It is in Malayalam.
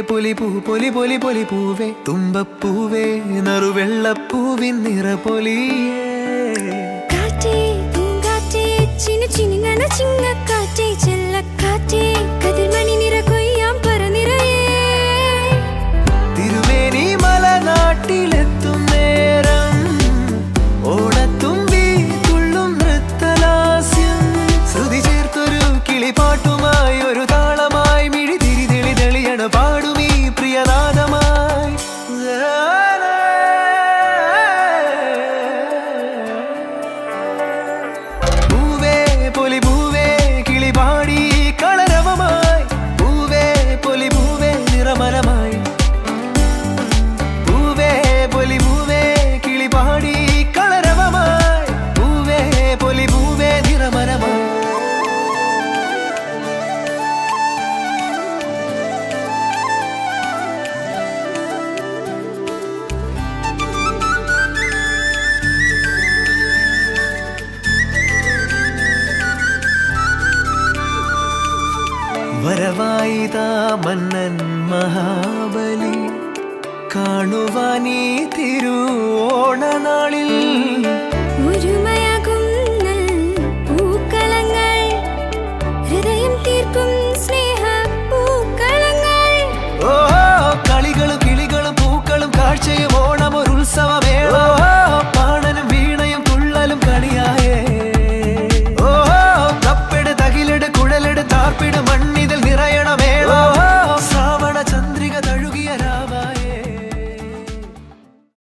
പൊലിപൂ പൊലി പൊലി പൊലി പൂവേ തുമ്പപ്പൂവേ നറുവെള്ളപ്പൂവിൻ നിറപൊലിയേ കാറ്റേ പൂങ്കാറ്റേ ചിന്നു ചിന്നുങ്ങണ ചിങ്ങക്കാറ്റേ ചെല്ലക്കാറ്റേ കതിർമണി നിറ കൊയ്യാം പറനിറയേ തിരുമേനി മലനാട്ടിലെത്തും നേരം ഓടത്തുമ്പി തുള്ളും നൃത്തലാസ്യം ശ്രുതി ചേർത്തൊരു കിളിപ്പാട്ടുമായി ഒരു താളമായി മിഴി തിരി തെളി തെളിയണ പാടുമീ പ്രിയനാദമായി പൂവേ പൊലി പൂവേ കിളിപാടി കളരവമായി പൂവേ പൊലി പൂവേ നിറമലമായി പൂവേ പൊലി പൂവേ കിളിപാടി കളരവമായി പൂവേ പൊലി പൂവേ നിറമലമായി വരവായിതാ മന്നൻ മഹാബലി കാണുവാനീ തിരുവോണനാളിൽ ഒരുമയാകും പൂക്കളങ്ങൾ ഹൃദയം തീർക്കും